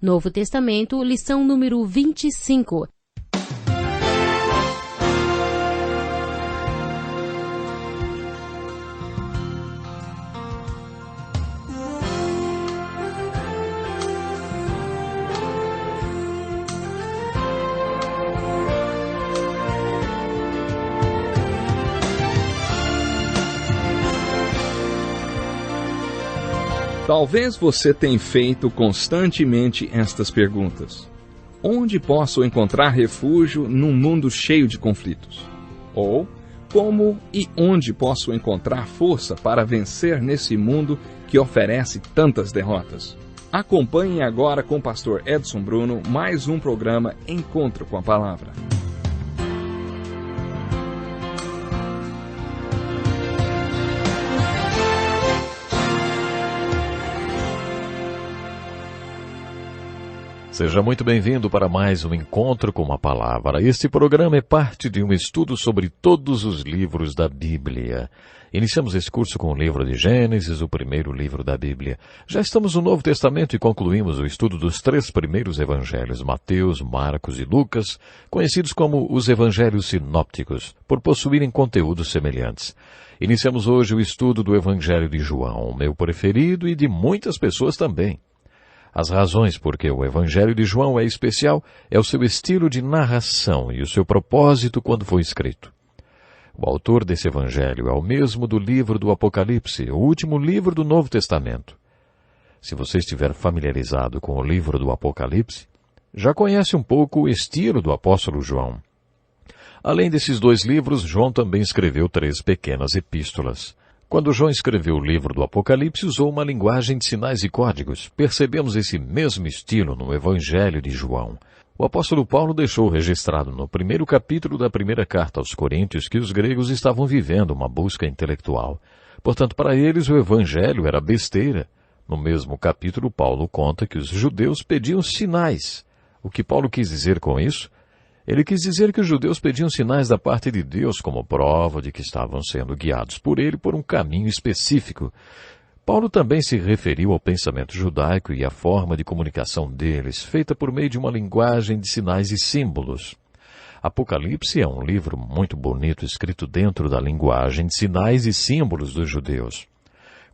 Novo Testamento, lição número 25. Talvez você tenha feito constantemente estas perguntas. Onde posso encontrar refúgio num mundo cheio de conflitos? Ou, como e onde posso encontrar força para vencer nesse mundo que oferece tantas derrotas? Acompanhe agora com o pastor Edson Bruno mais um programa Encontro com a Palavra. Seja muito bem-vindo para mais um Encontro com a Palavra. Este programa é parte de um estudo sobre todos os livros da Bíblia. Iniciamos esse curso com o livro de Gênesis, o primeiro livro da Bíblia. Já estamos no Novo Testamento e concluímos o estudo dos 3 primeiros evangelhos, Mateus, Marcos e Lucas, conhecidos como os evangelhos sinópticos, por possuírem conteúdos semelhantes. Iniciamos hoje o estudo do evangelho de João, o meu preferido e de muitas pessoas também. As razões por que o Evangelho de João é especial é o seu estilo de narração e o seu propósito quando foi escrito. O autor desse Evangelho é o mesmo do livro do Apocalipse, o último livro do Novo Testamento. Se você estiver familiarizado com o livro do Apocalipse, já conhece um pouco o estilo do apóstolo João. Além desses 2 livros, João também escreveu 3 pequenas epístolas. Quando João escreveu o livro do Apocalipse, usou uma linguagem de sinais e códigos. Percebemos esse mesmo estilo no Evangelho de João. O apóstolo Paulo deixou registrado no primeiro capítulo da primeira carta aos Coríntios que os gregos estavam vivendo uma busca intelectual. Portanto, para eles o Evangelho era besteira. No mesmo capítulo, Paulo conta que os judeus pediam sinais. O que Paulo quis dizer com isso? Ele quis dizer que os judeus pediam sinais da parte de Deus como prova de que estavam sendo guiados por ele por um caminho específico. Paulo também se referiu ao pensamento judaico e à forma de comunicação deles, feita por meio de uma linguagem de sinais e símbolos. Apocalipse é um livro muito bonito, escrito dentro da linguagem de sinais e símbolos dos judeus.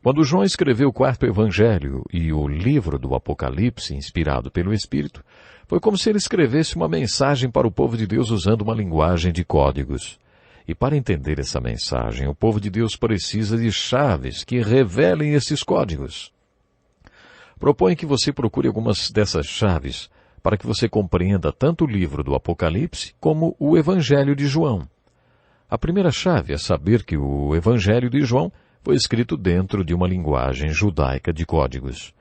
Quando João escreveu o 4º Evangelho e o livro do Apocalipse, inspirado pelo Espírito, foi como se ele escrevesse uma mensagem para o povo de Deus usando uma linguagem de códigos. E para entender essa mensagem, o povo de Deus precisa de chaves que revelem esses códigos. Proponho que você procure algumas dessas chaves para que você compreenda tanto o livro do Apocalipse como o Evangelho de João. A primeira chave é saber que o Evangelho de João foi escrito dentro de uma linguagem judaica de códigos.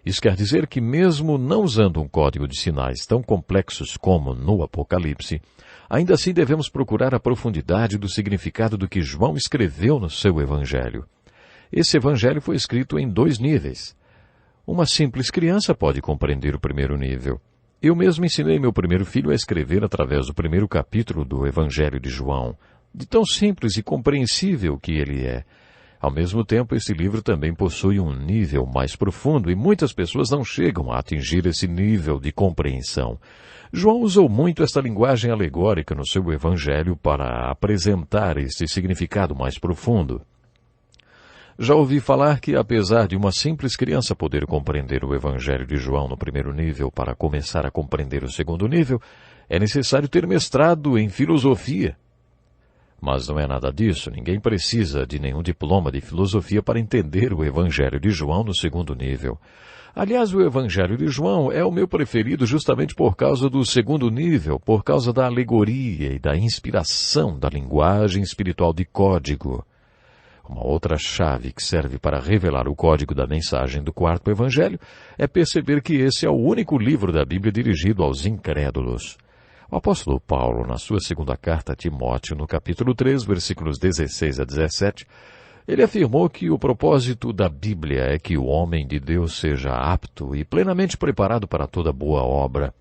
Isso quer dizer que mesmo não usando um código de sinais tão complexos como no Apocalipse, ainda assim devemos procurar a profundidade do significado do que João escreveu no seu Evangelho. Esse Evangelho foi escrito em 2 níveis. Uma simples criança pode compreender o primeiro nível. Eu mesmo ensinei meu primeiro filho a escrever através do primeiro capítulo do Evangelho de João, de tão simples e compreensível que ele é. Ao mesmo tempo, esse livro também possui um nível mais profundo e muitas pessoas não chegam a atingir esse nível de compreensão. João usou muito esta linguagem alegórica no seu Evangelho para apresentar esse significado mais profundo. Já ouvi falar que, apesar de uma simples criança poder compreender o Evangelho de João no primeiro nível para começar a compreender o segundo nível, é necessário ter mestrado em filosofia. Mas não é nada disso, ninguém precisa de nenhum diploma de filosofia para entender o Evangelho de João no segundo nível. Aliás, o Evangelho de João é o meu preferido justamente por causa do segundo nível, por causa da alegoria e da inspiração da linguagem espiritual de código. Uma outra chave que serve para revelar o código da mensagem do 4º Evangelho é perceber que esse é o único livro da Bíblia dirigido aos incrédulos. O apóstolo Paulo, na sua 2ª carta a Timóteo, no capítulo 3, versículos 16 a 17, ele afirmou que o propósito da Bíblia é que o homem de Deus seja apto e plenamente preparado para toda boa obra.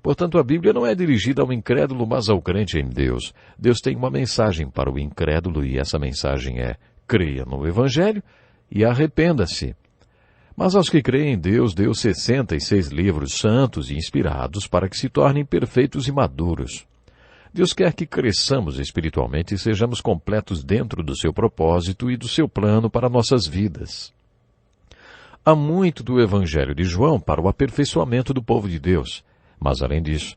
Portanto, a Bíblia não é dirigida ao incrédulo, mas ao crente em Deus. Deus tem uma mensagem para o incrédulo e essa mensagem é: creia no Evangelho e arrependa-se. Mas aos que creem em Deus, deu 66 livros santos e inspirados para que se tornem perfeitos e maduros. Deus quer que cresçamos espiritualmente e sejamos completos dentro do seu propósito e do seu plano para nossas vidas. Há muito do Evangelho de João para o aperfeiçoamento do povo de Deus, mas além disso,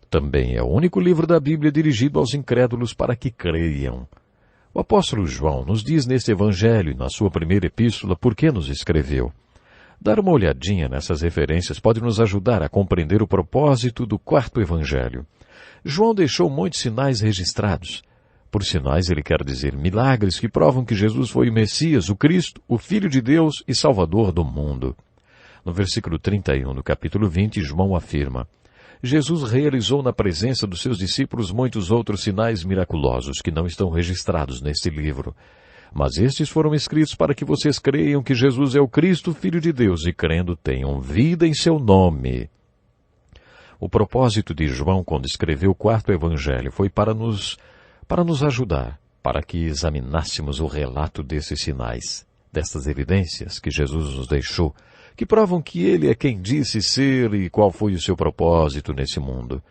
também é o único livro da Bíblia dirigido aos incrédulos para que creiam. O apóstolo João nos diz neste Evangelho, na sua primeira epístola, por que nos escreveu. Dar uma olhadinha nessas referências pode nos ajudar a compreender o propósito do quarto Evangelho. João deixou muitos sinais registrados. Por sinais, ele quer dizer milagres que provam que Jesus foi o Messias, o Cristo, o Filho de Deus e Salvador do mundo. No versículo 31 do capítulo 20, João afirma: Jesus realizou na presença dos seus discípulos muitos outros sinais miraculosos que não estão registrados neste livro. Mas estes foram escritos para que vocês creiam que Jesus é o Cristo, Filho de Deus, e crendo tenham vida em seu nome. O propósito de João, quando escreveu o quarto Evangelho, foi para nos ajudar, para que examinássemos o relato desses sinais, destas evidências que Jesus nos deixou, que provam que Ele é quem disse ser e qual foi o seu propósito nesse mundo.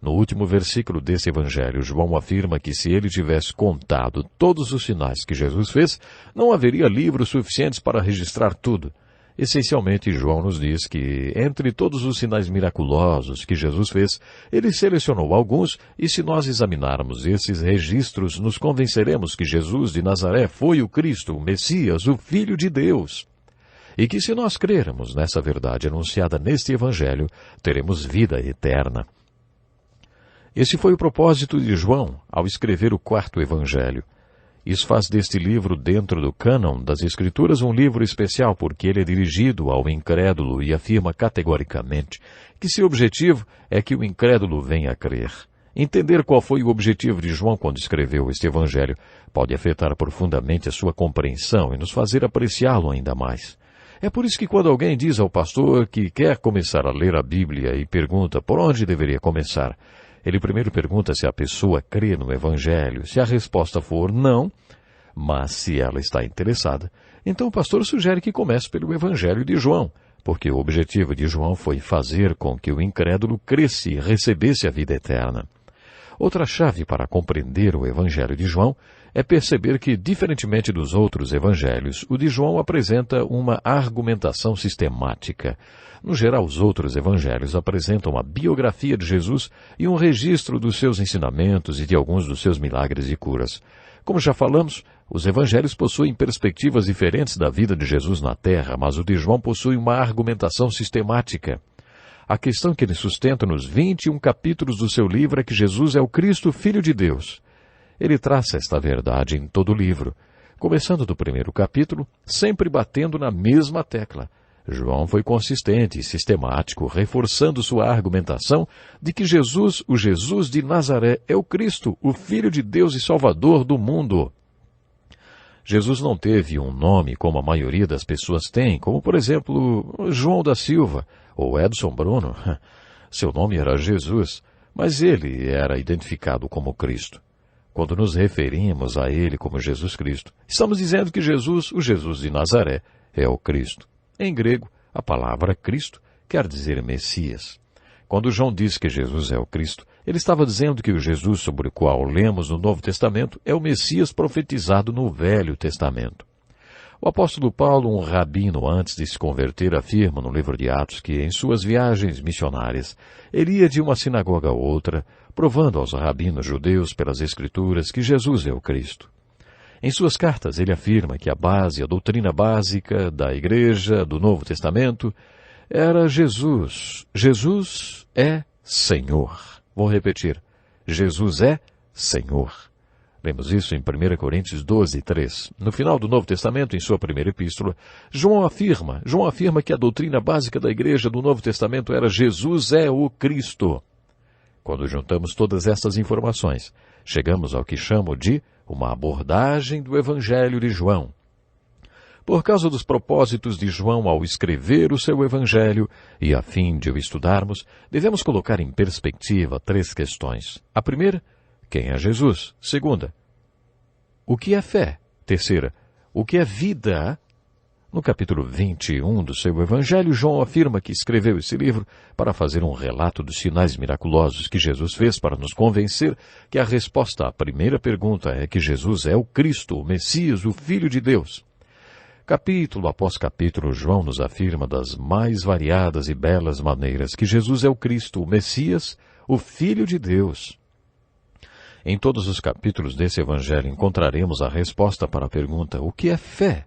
No último versículo desse Evangelho, João afirma que se ele tivesse contado todos os sinais que Jesus fez, não haveria livros suficientes para registrar tudo. Essencialmente, João nos diz que, entre todos os sinais miraculosos que Jesus fez, ele selecionou alguns, e se nós examinarmos esses registros, nos convenceremos que Jesus de Nazaré foi o Cristo, o Messias, o Filho de Deus. E que se nós crermos nessa verdade anunciada neste Evangelho, teremos vida eterna. Esse foi o propósito de João ao escrever o quarto Evangelho. Isso faz deste livro, dentro do cânon das Escrituras, um livro especial porque ele é dirigido ao incrédulo e afirma categoricamente que seu objetivo é que o incrédulo venha a crer. Entender qual foi o objetivo de João quando escreveu este Evangelho pode afetar profundamente a sua compreensão e nos fazer apreciá-lo ainda mais. É por isso que quando alguém diz ao pastor que quer começar a ler a Bíblia e pergunta por onde deveria começar, ele primeiro pergunta se a pessoa crê no Evangelho. Se a resposta for não, mas se ela está interessada, então o pastor sugere que comece pelo Evangelho de João, porque o objetivo de João foi fazer com que o incrédulo cresça e recebesse a vida eterna. Outra chave para compreender o Evangelho de João é perceber que, diferentemente dos outros evangelhos, o de João apresenta uma argumentação sistemática. No geral, os outros evangelhos apresentam a biografia de Jesus e um registro dos seus ensinamentos e de alguns dos seus milagres e curas. Como já falamos, os evangelhos possuem perspectivas diferentes da vida de Jesus na terra, mas o de João possui uma argumentação sistemática. A questão que ele sustenta nos 21 capítulos do seu livro é que Jesus é o Cristo, Filho de Deus. Ele traça esta verdade em todo o livro, começando do primeiro capítulo, sempre batendo na mesma tecla. João foi consistente e sistemático, reforçando sua argumentação de que Jesus, o Jesus de Nazaré, é o Cristo, o Filho de Deus e Salvador do mundo. Jesus não teve um nome como a maioria das pessoas tem, como, por exemplo, João da Silva ou Edson Bruno. Seu nome era Jesus, mas ele era identificado como Cristo. Quando nos referimos a ele como Jesus Cristo, estamos dizendo que Jesus, o Jesus de Nazaré, é o Cristo. Em grego, a palavra Cristo quer dizer Messias. Quando João diz que Jesus é o Cristo, ele estava dizendo que o Jesus sobre o qual lemos no Novo Testamento é o Messias profetizado no Velho Testamento. O apóstolo Paulo, um rabino antes de se converter, afirma no livro de Atos que, em suas viagens missionárias, ele ia de uma sinagoga a outra, provando aos rabinos judeus pelas Escrituras que Jesus é o Cristo. Em suas cartas, ele afirma que a doutrina básica da Igreja do Novo Testamento era Jesus. Jesus é Senhor. Vou repetir. Jesus é Senhor. Lemos isso em 1 Coríntios 12, 3. No final do Novo Testamento, em sua primeira epístola, João afirma que a doutrina básica da Igreja do Novo Testamento era Jesus é o Cristo. Quando juntamos todas estas informações, chegamos ao que chamo de uma abordagem do Evangelho de João. Por causa dos propósitos de João ao escrever o seu Evangelho, e a fim de o estudarmos, devemos colocar em perspectiva 3 questões. A primeira, quem é Jesus? Segunda, o que é fé? Terceira, o que é vida? No capítulo 21 do seu Evangelho, João afirma que escreveu esse livro para fazer um relato dos sinais miraculosos que Jesus fez para nos convencer que a resposta à primeira pergunta é que Jesus é o Cristo, o Messias, o Filho de Deus. Capítulo após capítulo, João nos afirma das mais variadas e belas maneiras que Jesus é o Cristo, o Messias, o Filho de Deus. Em todos os capítulos desse Evangelho encontraremos a resposta para a pergunta: o que é fé?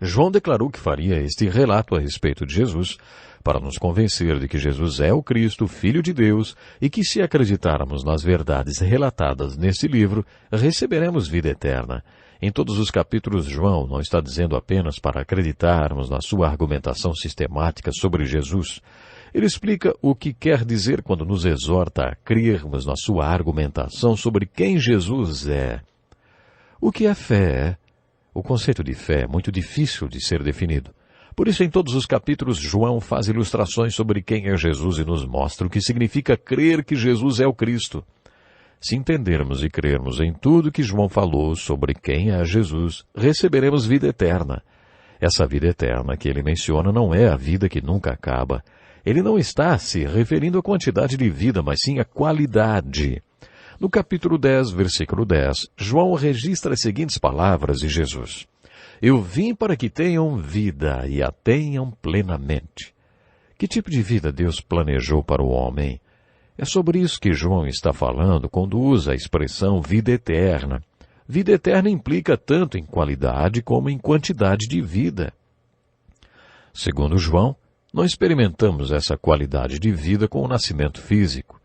João declarou que faria este relato a respeito de Jesus para nos convencer de que Jesus é o Cristo, Filho de Deus, e que se acreditarmos nas verdades relatadas nesse livro, receberemos vida eterna. Em todos os capítulos, João não está dizendo apenas para acreditarmos na sua argumentação sistemática sobre Jesus. Ele explica o que quer dizer quando nos exorta a crermos na sua argumentação sobre quem Jesus é. O que é fé? O conceito de fé é muito difícil de ser definido. Por isso, em todos os capítulos, João faz ilustrações sobre quem é Jesus e nos mostra o que significa crer que Jesus é o Cristo. Se entendermos e crermos em tudo que João falou sobre quem é Jesus, receberemos vida eterna. Essa vida eterna que ele menciona não é a vida que nunca acaba. Ele não está se referindo à quantidade de vida, mas sim à qualidade. No capítulo 10, versículo 10, João registra as seguintes palavras de Jesus: Eu vim para que tenham vida e a tenham plenamente. Que tipo de vida Deus planejou para o homem? É sobre isso que João está falando quando usa a expressão vida eterna. Vida eterna implica tanto em qualidade como em quantidade de vida. Segundo João, não experimentamos essa qualidade de vida com o nascimento físico.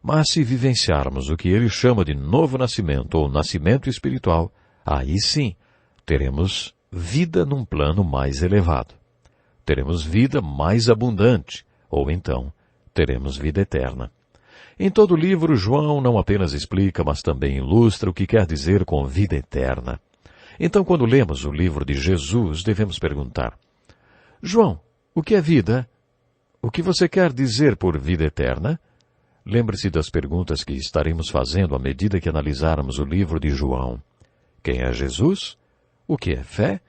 Mas se vivenciarmos o que ele chama de novo nascimento ou nascimento espiritual, aí sim teremos vida num plano mais elevado. Teremos vida mais abundante, ou então teremos vida eterna. Em todo o livro, João não apenas explica, mas também ilustra o que quer dizer com vida eterna. Então, quando lemos o livro de Jesus, devemos perguntar: João, o que é vida? O que você quer dizer por vida eterna? Lembre-se das perguntas que estaremos fazendo à medida que analisarmos o livro de João. Quem é Jesus? O que é fé?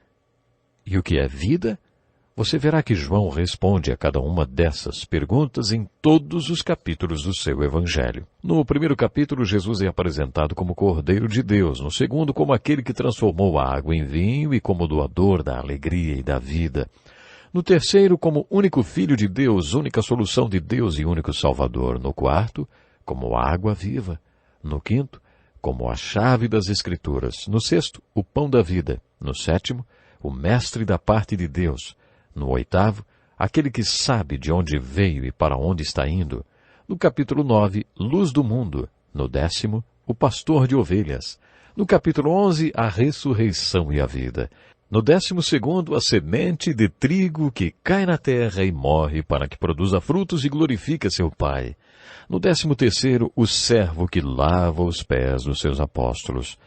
E o que é vida? Você verá que João responde a cada uma dessas perguntas em todos os capítulos do seu Evangelho. No primeiro capítulo, Jesus é apresentado como Cordeiro de Deus. No segundo, como aquele que transformou a água em vinho e como doador da alegria e da vida. No terceiro, como único Filho de Deus, única solução de Deus e único Salvador. No quarto, como água viva. No quinto, como a chave das Escrituras. No sexto, o pão da vida. No sétimo, o mestre da parte de Deus. No oitavo, aquele que sabe de onde veio e para onde está indo. No capítulo 9, luz do mundo. No 10º, o pastor de ovelhas. No capítulo 11, a ressurreição e a vida. No 12º, a semente de trigo que cai na terra e morre para que produza frutos e glorifica seu Pai. No 13º, o servo que lava os pés dos seus apóstolos.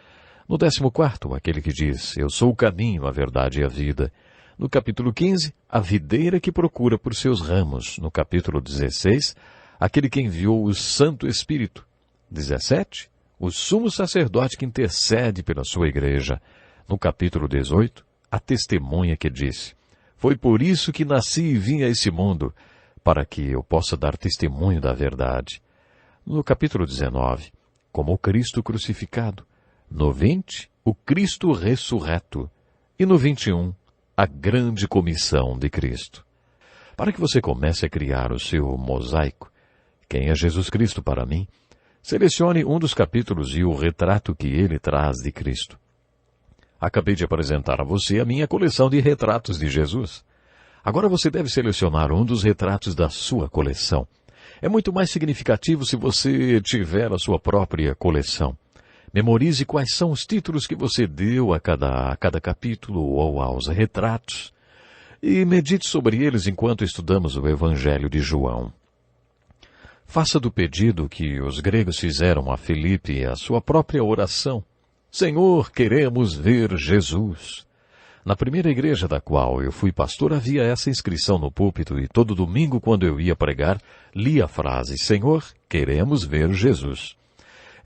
No 14º, aquele que diz: Eu sou o caminho, a verdade e a vida. No capítulo 15, a videira que procura por seus ramos. No capítulo 16, aquele que enviou o Santo Espírito. 17, o sumo sacerdote que intercede pela sua igreja. No capítulo 18, a testemunha que disse: Foi por isso que nasci e vim a esse mundo, para que eu possa dar testemunho da verdade. No capítulo 19, como o Cristo crucificado. No 20, o Cristo ressurreto. E no 21, a grande comissão de Cristo. Para que você comece a criar o seu mosaico, quem é Jesus Cristo para mim, selecione um dos capítulos e o retrato que ele traz de Cristo. Acabei de apresentar a você a minha coleção de retratos de Jesus. Agora você deve selecionar um dos retratos da sua coleção. É muito mais significativo se você tiver a sua própria coleção. Memorize quais são os títulos que você deu a cada capítulo ou aos retratos. E medite sobre eles enquanto estudamos o Evangelho de João. Faça do pedido que os gregos fizeram a Filipe a sua própria oração. Senhor, queremos ver Jesus. Na primeira igreja da qual eu fui pastor, havia essa inscrição no púlpito e todo domingo, quando eu ia pregar, li a frase: Senhor, queremos ver Jesus.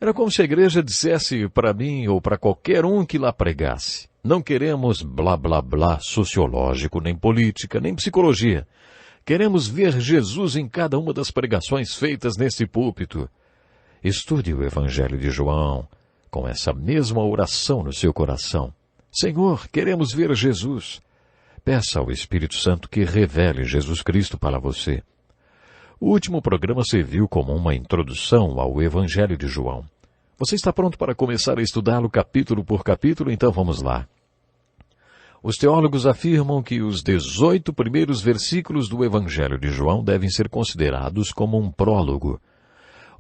Era como se a igreja dissesse para mim ou para qualquer um que lá pregasse: Não queremos blá blá blá sociológico, nem política, nem psicologia. Queremos ver Jesus em cada uma das pregações feitas neste púlpito. Estude o Evangelho de João com essa mesma oração no seu coração. Senhor, queremos ver Jesus. Peça ao Espírito Santo que revele Jesus Cristo para você. O último programa serviu como uma introdução ao Evangelho de João. Você está pronto para começar a estudá-lo capítulo por capítulo? Então vamos lá. Os teólogos afirmam que os 18 primeiros versículos do Evangelho de João devem ser considerados como um prólogo.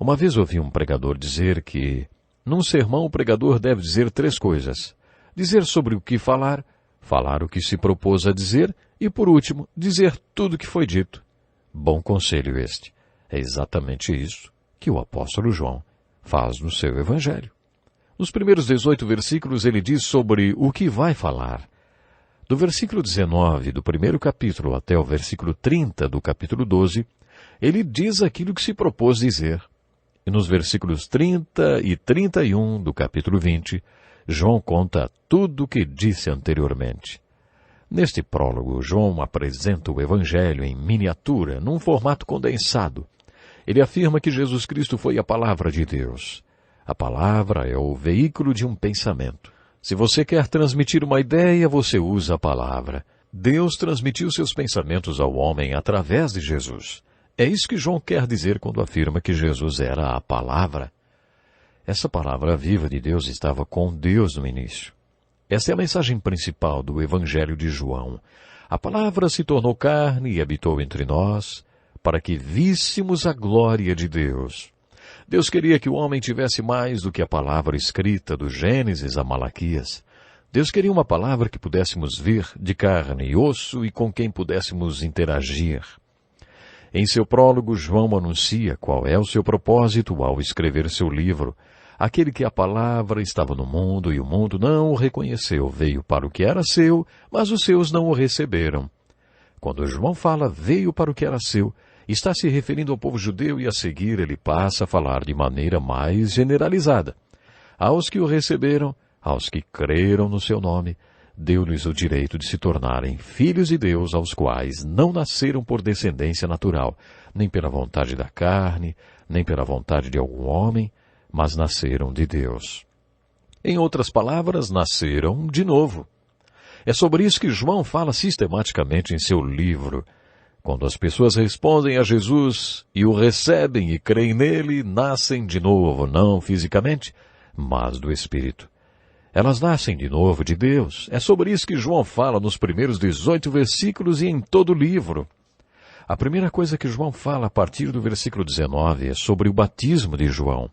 Uma vez ouvi um pregador dizer que, num sermão, o pregador deve dizer 3 coisas. Dizer sobre o que falar, falar o que se propôs a dizer e, por último, dizer tudo o que foi dito. Bom conselho este. É exatamente isso que o apóstolo João faz no seu Evangelho. Nos primeiros 18 versículos ele diz sobre o que vai falar. Do versículo 19 do primeiro capítulo até o versículo 30 do capítulo 12, ele diz aquilo que se propôs dizer. E nos versículos 30 e 31 do capítulo 20, João conta tudo o que disse anteriormente. Neste prólogo, João apresenta o Evangelho em miniatura, num formato condensado. Ele afirma que Jesus Cristo foi a palavra de Deus. A palavra é o veículo de um pensamento. Se você quer transmitir uma ideia, você usa a palavra. Deus transmitiu seus pensamentos ao homem através de Jesus. É isso que João quer dizer quando afirma que Jesus era a palavra. Essa palavra viva de Deus estava com Deus no início. Esta é a mensagem principal do Evangelho de João. A palavra se tornou carne e habitou entre nós, para que víssemos a glória de Deus. Deus queria que o homem tivesse mais do que a palavra escrita do Gênesis a Malaquias. Deus queria uma palavra que pudéssemos ver de carne e osso e com quem pudéssemos interagir. Em seu prólogo, João anuncia qual é o seu propósito ao escrever seu livro. Aquele que a palavra estava no mundo e o mundo não o reconheceu, veio para o que era seu, mas os seus não o receberam. Quando João fala veio para o que era seu, está se referindo ao povo judeu e a seguir ele passa a falar de maneira mais generalizada. Aos que o receberam, aos que creram no seu nome, deu-lhes o direito de se tornarem filhos de Deus, aos quais não nasceram por descendência natural, nem pela vontade da carne, nem pela vontade de algum homem, mas nasceram de Deus. Em outras palavras, nasceram de novo. É sobre isso que João fala sistematicamente em seu livro. Quando as pessoas respondem a Jesus e o recebem e creem nele, nascem de novo, não fisicamente, mas do Espírito. Elas nascem de novo de Deus. É sobre isso que João fala nos primeiros 18 versículos e em todo o livro. A primeira coisa que João fala a partir do versículo 19 é sobre o batismo de João.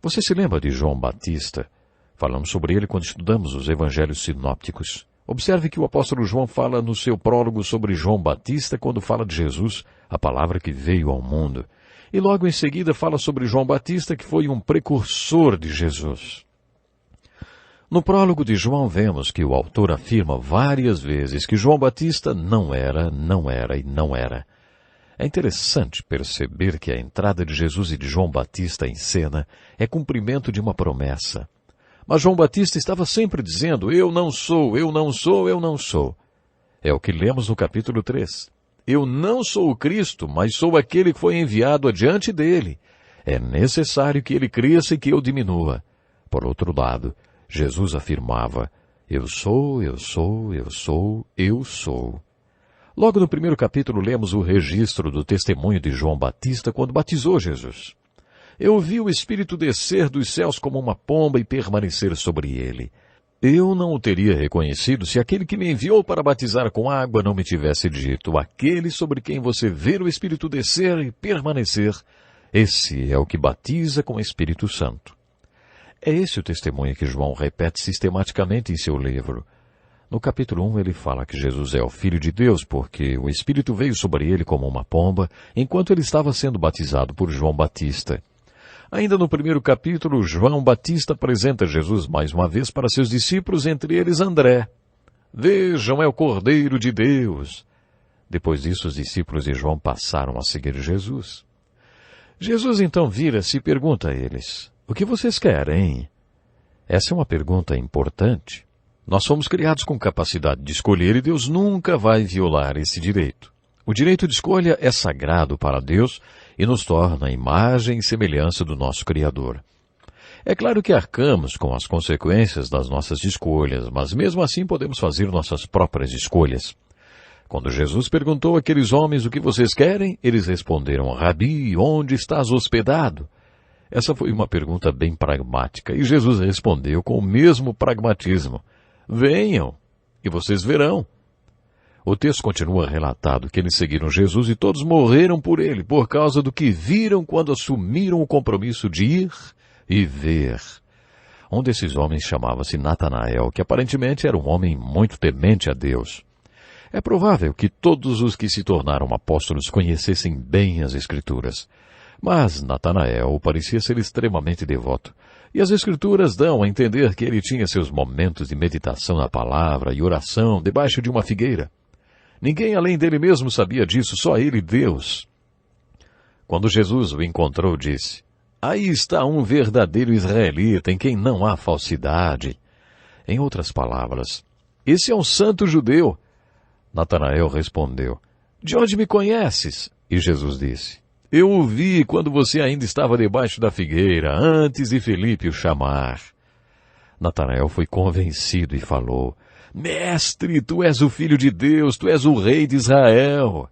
Você se lembra de João Batista? Falamos sobre ele quando estudamos os evangelhos sinópticos. Observe que o apóstolo João fala no seu prólogo sobre João Batista quando fala de Jesus, a palavra que veio ao mundo. E logo em seguida fala sobre João Batista, que foi um precursor de Jesus. No prólogo de João vemos que o autor afirma várias vezes que João Batista não era e não era. É interessante perceber que a entrada de Jesus e de João Batista em cena é cumprimento de uma promessa. Mas João Batista estava sempre dizendo, eu não sou, eu não sou, eu não sou. É o que lemos no capítulo 3. Eu não sou o Cristo, mas sou aquele que foi enviado adiante dele. É necessário que ele cresça e que eu diminua. Por outro lado, Jesus afirmava, eu sou, eu sou, eu sou, eu sou. Logo no primeiro capítulo lemos o registro do testemunho de João Batista quando batizou Jesus. Eu vi o Espírito descer dos céus como uma pomba e permanecer sobre ele. Eu não o teria reconhecido se aquele que me enviou para batizar com água não me tivesse dito, aquele sobre quem você vê o Espírito descer e permanecer, esse é o que batiza com o Espírito Santo. É esse o testemunho que João repete sistematicamente em seu livro. No capítulo 1 ele fala que Jesus é o Filho de Deus porque o Espírito veio sobre ele como uma pomba enquanto ele estava sendo batizado por João Batista. Ainda no primeiro capítulo, João Batista apresenta Jesus mais uma vez para seus discípulos, entre eles André. Vejam, é o Cordeiro de Deus. Depois disso, os discípulos de João passaram a seguir Jesus. Jesus então vira-se e pergunta a eles, o que vocês querem? Essa é uma pergunta importante. Nós fomos criados com capacidade de escolher e Deus nunca vai violar esse direito. O direito de escolha é sagrado para Deus e nos torna a imagem e semelhança do nosso Criador. É claro que arcamos com as consequências das nossas escolhas, mas mesmo assim podemos fazer nossas próprias escolhas. Quando Jesus perguntou àqueles homens o que vocês querem, eles responderam: Rabi, onde estás hospedado? Essa foi uma pergunta bem pragmática e Jesus respondeu com o mesmo pragmatismo: venham e vocês verão. O texto continua relatado que eles seguiram Jesus e todos morreram por ele, por causa do que viram quando assumiram o compromisso de ir e ver. Um desses homens chamava-se Natanael, que aparentemente era um homem muito temente a Deus. É provável que todos os que se tornaram apóstolos conhecessem bem as Escrituras. Mas Natanael parecia ser extremamente devoto. E as Escrituras dão a entender que ele tinha seus momentos de meditação na palavra e oração debaixo de uma figueira. Ninguém além dele mesmo sabia disso, só ele e Deus. Quando Jesus o encontrou, disse: aí está um verdadeiro israelita em quem não há falsidade. Em outras palavras, esse é um santo judeu. Natanael respondeu: de onde me conheces? E Jesus disse: eu o vi quando você ainda estava debaixo da figueira, antes de Felipe o chamar. Natanael foi convencido e falou: mestre, tu és o Filho de Deus, tu és o Rei de Israel.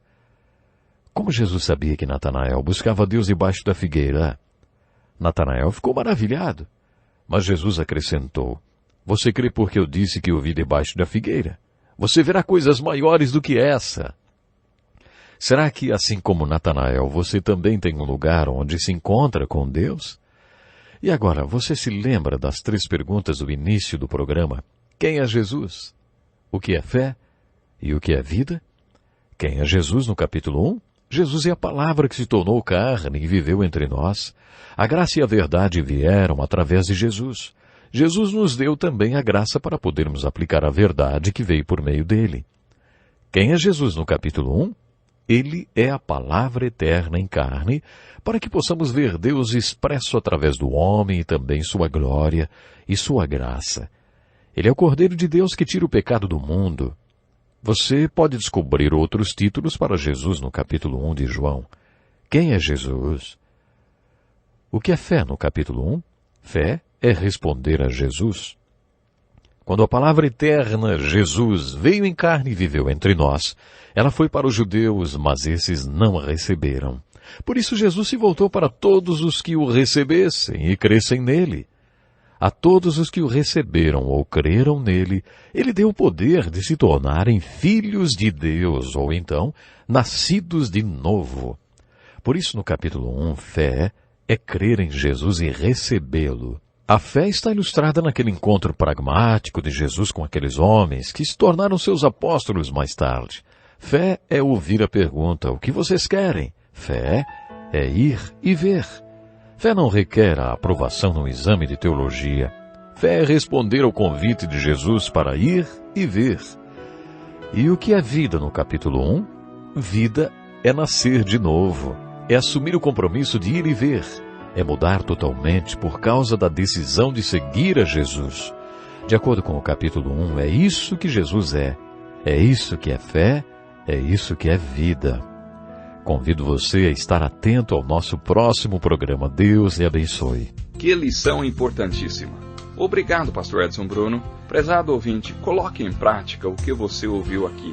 Como Jesus sabia que Natanael buscava Deus debaixo da figueira? Natanael ficou maravilhado. Mas Jesus acrescentou: você crê porque eu disse que o vi debaixo da figueira? Você verá coisas maiores do que essa. Será que, assim como Natanael, você também tem um lugar onde se encontra com Deus? E agora, você se lembra das 3 perguntas do início do programa? Quem é Jesus? O que é fé? E o que é vida? Quem é Jesus no capítulo 1? Jesus é a palavra que se tornou carne e viveu entre nós. A graça e a verdade vieram através de Jesus. Jesus nos deu também a graça para podermos aplicar a verdade que veio por meio dele. Quem é Jesus no capítulo 1? Ele é a palavra eterna em carne, para que possamos ver Deus expresso através do homem e também sua glória e sua graça. Ele é o Cordeiro de Deus que tira o pecado do mundo. Você pode descobrir outros títulos para Jesus no capítulo 1 de João. Quem é Jesus? O que é fé no capítulo 1? Fé é responder a Jesus. Quando a palavra eterna, Jesus, veio em carne e viveu entre nós, ela foi para os judeus, mas esses não a receberam. Por isso Jesus se voltou para todos os que o recebessem e crescem nele. A todos os que o receberam ou creram nele, ele deu o poder de se tornarem filhos de Deus, ou então, nascidos de novo. Por isso, no capítulo 1, fé é crer em Jesus e recebê-lo. A fé está ilustrada naquele encontro pragmático de Jesus com aqueles homens que se tornaram seus apóstolos mais tarde. Fé é ouvir a pergunta: o que vocês querem? Fé é ir e ver. Fé não requer a aprovação num exame de teologia. Fé é responder ao convite de Jesus para ir e ver. E o que é vida no capítulo 1? Vida é nascer de novo. É assumir o compromisso de ir e ver. É mudar totalmente por causa da decisão de seguir a Jesus. De acordo com o capítulo 1, é isso que Jesus é. É isso que é fé, é isso que é vida. Convido você a estar atento ao nosso próximo programa. Deus lhe abençoe. Que lição importantíssima. Obrigado, pastor Edson Bruno. Prezado ouvinte, coloque em prática o que você ouviu aqui.